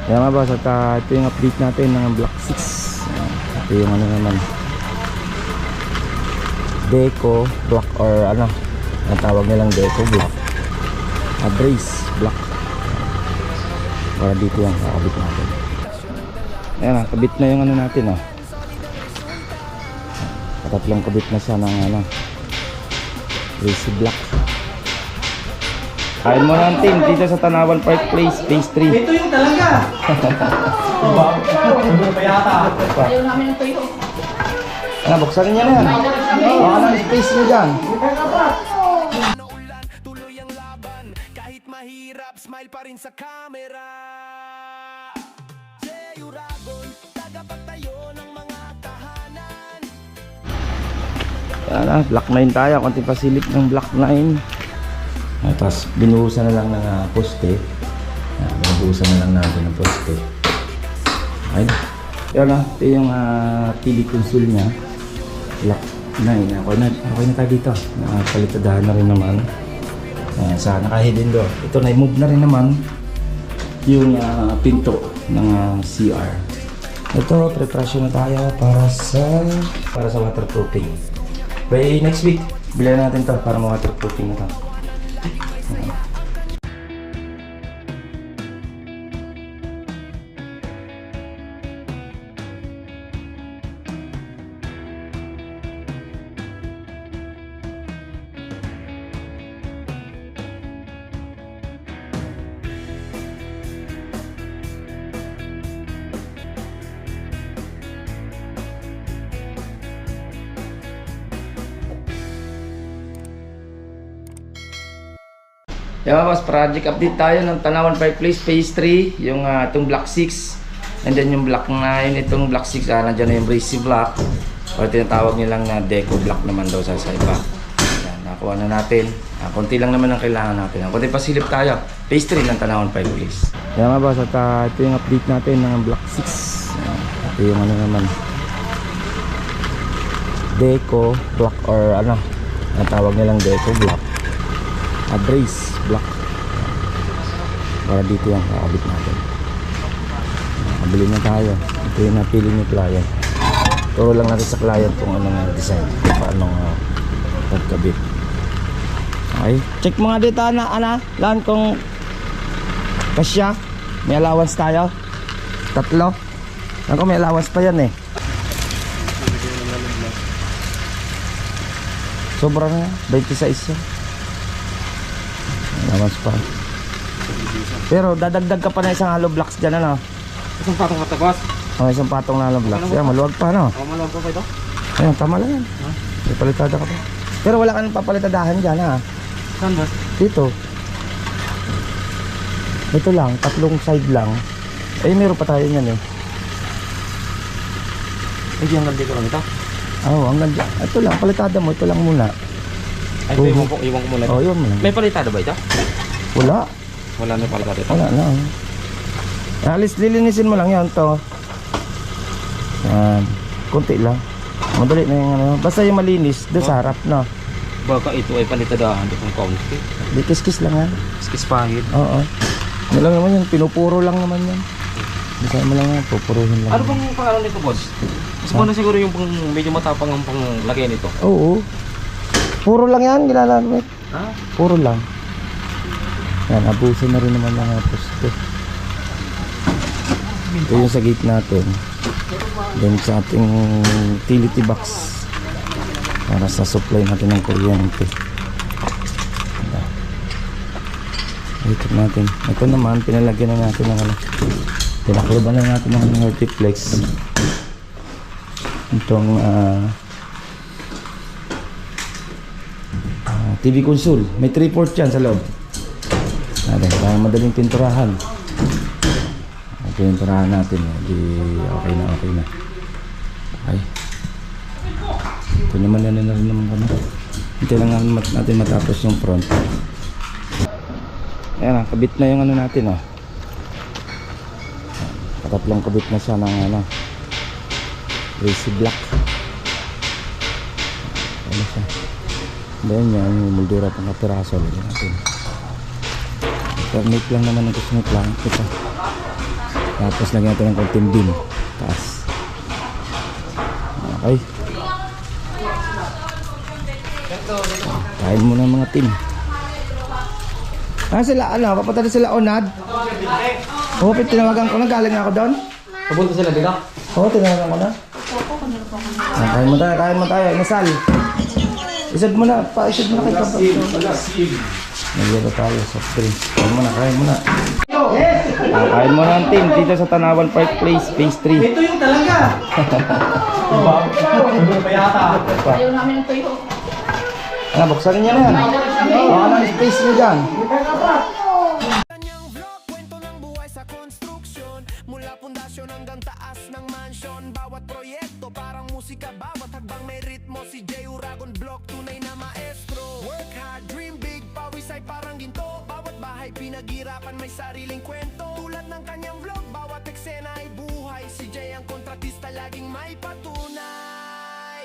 Kaya mga boss, at ito yung update natin ng Block 6. Ito yung ano naman, Deco block, or ano ang tawag nilang Deco block, brace block. Para dito yan, kakabit natin. Ayan na, kabit na yung ano natin, oh. Tatlong kabit na siya ng ano, brace block. Kain mo ng team dito sa Tanawan Park Place, Phase 3. Ito yung talaga. Payata. Ayaw namin ng tuyo. Ano, buksan niya na yan. Baka ng space niyo dyan. Tuloy ang laban, kahit mahirap, smile pa rin sa camera. Uragon, tagapagtayo ng mga tahanan. Yan na, Block 9 tayo. Konting pasilip ng Block 9. Tapos binuhusan na lang ng poste. Binuhusan na lang natin ng poste. Ayun. Yan na, ito yung TV console niya. Block 9. Okay na tayo dito. Nakapalitadahan na rin naman. Sa naka-hidden door. Ito na, i-move na rin naman yung pinto ng CR. Ito, preparasyon na tayo para sa waterproofing. By next week, bilhin natin to para ma-waterproofing na to. Yan boss, project update tayo ng Tanawan Park Place Phase 3, yung itong Block 6, and then yung Block 9, itong Block 6, nandiyan na yung brace block, o tinatawag nilang na Deco block naman daw sa iba. Yan, nakuha na natin. Konti lang naman ang kailangan natin. Konti pasilip tayo. Phase 3 ng Tanawan Park Place. Yan boss, at ito yung update natin ng Block 6. Ito yung ano naman, Deco block, or ano ang tawag nilang Deco block, brace block. Para dito yan, kakabit natin. Nakabili na tayo. Ito yung napili ni client. Turo lang natin sa client kung anong design, kung paano pagkabit. Okay, check mga dito ana lan kung kasya. May allowance tayo, 3. Ako may allowance pa yan eh. Sobra na, 26 yan. Allowance pa. Pero dadagdag ka pa na isang hollow blocks dyan, ano? Isang patong katabas. Isang patong na hollow blocks. Yan, maluwag pa, no? Maluwag pa ito? Ayun, tama lang yan. May palitada ka pa. Pero wala ka nang papalitadahan dyan, ha? Saan ba? Dito. Ito lang, 3 side lang. Eh, meron pa tayo yan, eh. Hindi hanggang dito lang ito? Oo, hanggang dyan. Ito lang, palitada mo. Ito lang muna. Ay, ito iwan ko muna ito. Oo, yun muna. May palitada ba ito? Wala. Wala na palitada ito? Wala na. Alis, lilinisin mo lang yan, to. Yan. Kunti lang. Madali na yung ano. Basta yung malinis, doon sa harap, no? Baka ito ay palitadahan dito ng kaunti. Di kiskis lang yan. Skis pahid. Oo. Ano lang naman yan, pinupuro lang naman yan. Basta mo lang yan, pupuruhin lang. Ano bang pangalan nito, boss? Mas na siguro yung pang medyo matapang ang panglagay nito. Oo. Puro lang yan, ginagamit. Ha? Puro lang. Yan, abuso na rin naman mga poste. Ito yung sa gate natin. Then sa ating utility box para sa supply natin ng kuryente. Ito natin. Ito naman, pinalagyan na natin ng ano. Pinakluban na natin ng multiplex. Itong TV console. May 3 ports yan sa loob. Para madaling pinturahan. Pinturahan natin. Di okay na, okay na. Okay. Ito naman na rin naman kami. Ito lang natin matapos yung front. Ayan, kabit na yung ano natin, oh. Tatlong kabit na siya ng ano, brace block. Ano siya? Then yan, yung moldura pang kapiraso. Lagyan natin. Permit lang naman ang gusto ng client ito. Tapos lagyan natin ng konting bean. Taas. Okay. Kain muna mga team. Sila, papunta na sila Onad. Oo, tinawagan ko na, galing ako doon. Papunta sila dito? Oo, tinawagan ko na. Kain mo tayo, inasal. Isad mo na kay Kapag. Nagyalo tayo, soft drinks. Kain mo na. Kain mo na ang team dito sa Tanawan Park Place, Phase 3. Ito yung talaga! Ayaw namin ng tuyo. Buksan niya na yan. Baka na space niyo dyan. Kanyang vlog, kwento ng buhay sa konstruksyon. Mula pundasyon hanggang taas ng mansyon. Bawat proyekto parang musika, bawat hagbang may ritmo. Si J. Uragon Block, tunay na maestro. Work hard, dream big, pawis ay parang ginto. Bawat bahay pinaghirapan may sariling kwento. Tulad ng kanyang vlog, bawat eksena ay buhay. Si J ang kontratista, laging may patunay.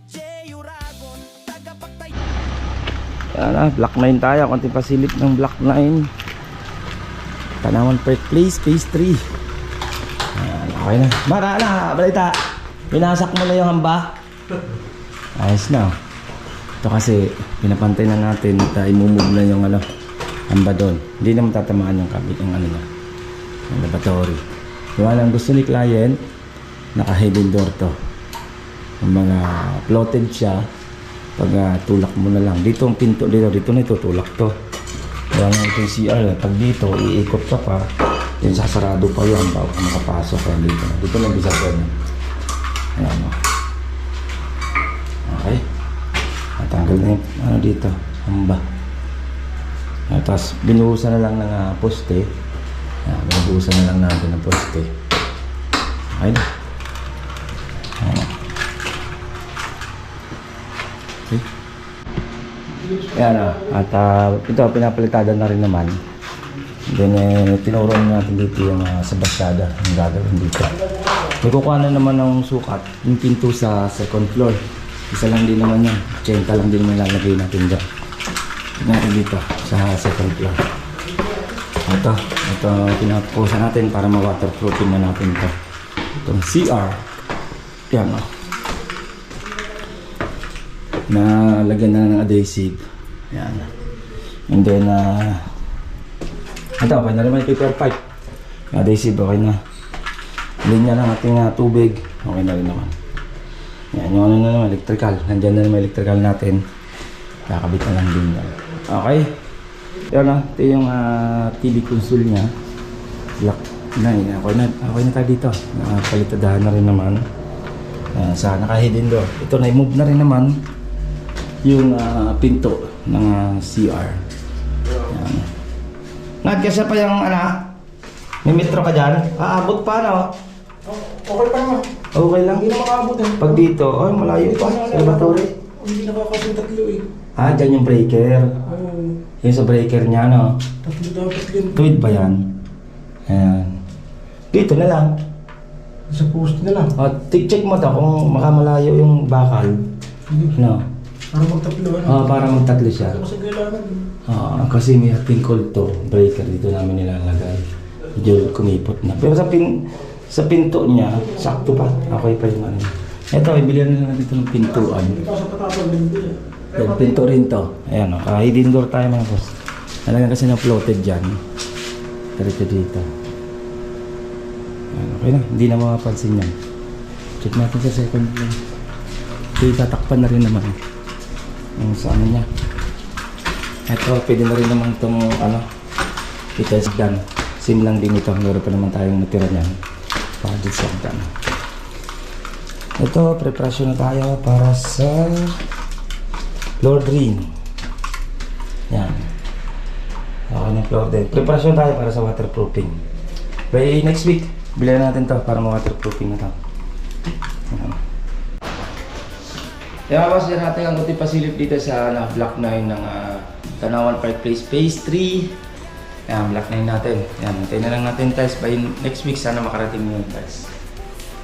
J. Uragon, tagapagtay. Yan na, Block 9 tayo. Konting pasilip ng Block 9. Tanawan Park Place, Phase 3. Yan, okay na. Balita. Binasak mo na yung hamba. Ayos na. Ito kasi, pinapantay na natin at imumove na yung hamba doon. Hindi na matatamaan yung kabit, yung yung laboratory. Yung gusto ni client, naka-hidden door to. Yung mga plotted siya, pag tulak mo na lang. Dito ang pinto, dito na itutulak to. Kaya nga itong CR, pag dito, iikot ka pa, yung sasarado pa yun, bago ka makapasok ka dito. Dito na bisa ko yun. Ayan o. Okay. Natanggal na yung dito, hamba. Tapos binuhusan na lang ng poste. Binuhusan na lang natin ng poste. Okay na. Okay. Ayan na. At ito, pinapalitada na rin naman. Then, tinuro natin dito yung sa basyada. Yung gagawin dito. May kukuha na naman ng sukat. Yung pinto sa second floor. Isa lang din naman yan. Tsenta lang din naman lalagay natin dyan. Natin dito sa second floor. Ito pinapusan natin para ma-waterproofing na natin ito. Itong CR. Yan o. Nalagyan na ng adhesive. Yan. And then, ito, okay na rin may paper pipe. Adhesive, okay na. Linya ng ating tubig. Okay na rin naman. Yan, yung na naman, electrical. Nandyan na naman electrical natin. Kakabit na lang din yan. Okay. Yan na, ito yung TV console niya. Block 9. Okay na tayo dito. Nakapalitadahan na rin naman. Sa naka-hidden door. Ito na, i-move na rin naman yung pinto ng CR. Yan. Kasi pa yung may metro ka dyan. Aabot pa na. Okay pa naman. Okay lang. Hindi na makaabot eh. Pag dito, malayo pa. Sa laboratory. Hindi nakakasing tatlo eh. Dyan yung breaker. Yung sa breaker niya, no? Tatlo dapat yun. Tuwid ba yan? Ayan. Dito na lang. Sa post na lang. Check mo to kung makamalayo yung bakal. No? Para magtatlo ano? Para magtatlo siya. Kasi kailangan. Kasi may ating cold to. Breaker dito namin nilalagay. Medyo kumipot na. Pero sa pinto niya, sakto pa. Okay pa yung ano. Ito, ibilihan na lang dito ng pintuan. Ito sa patapang din din. Yung pinto rin to. Ayan o. Hidden door tayo mga boss. Nalagyan kasi ng floated dyan. Diretso dito. Ayan, okay na. Hindi na makapansin yan. Check natin sa second floor. Ito tatakpan na rin naman. Yung sa ano niya. Ito, pwede na rin naman itong i-test gun. Sim lang din ito. Meron pa naman tayong natira niyan. Para dito sa gun. Ito, preparasyon na tayo para sa floor drain. Yan. Okay na floor drain. Preparasyon tayo para sa waterproofing. By next week, bilhin natin to para ma-waterproofing na to. Yan. Yan mga boss, yan natin ang kunting pasilip dito sa Block 9 ng Tanawan Park Place Phase 3. Yan, Block 9 natin. Yan, hintayin na lang natin guys. By next week, sana makarating yun guys.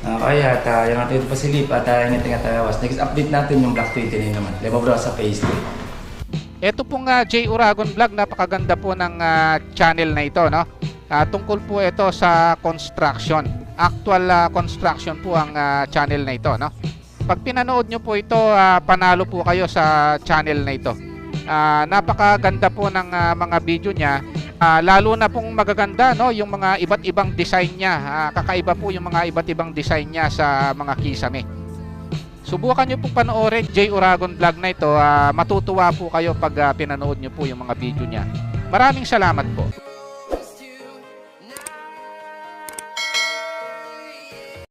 Okay, at yan natin ito pasilip at ingat-ingat tayo. Next update natin yung Block 29 naman. Lebo bro sa Phase 3. Ito pong J. Uragon Vlog, napakaganda po ng channel na ito, no? Tungkol po ito sa construction. Actual construction po ang channel na ito, no? Pag pinanood nyo po ito, panalo po kayo sa channel na ito. Napakaganda po ng mga video niya. Lalo na pong magaganda, no, yung mga iba't ibang design niya. Kakaiba po yung mga iba't ibang design niya sa mga kisame. Subukan nyo pong panoorin J. Uragon vlog na ito. Matutuwa po kayo pag pinanood nyo po yung mga video niya. Maraming salamat po.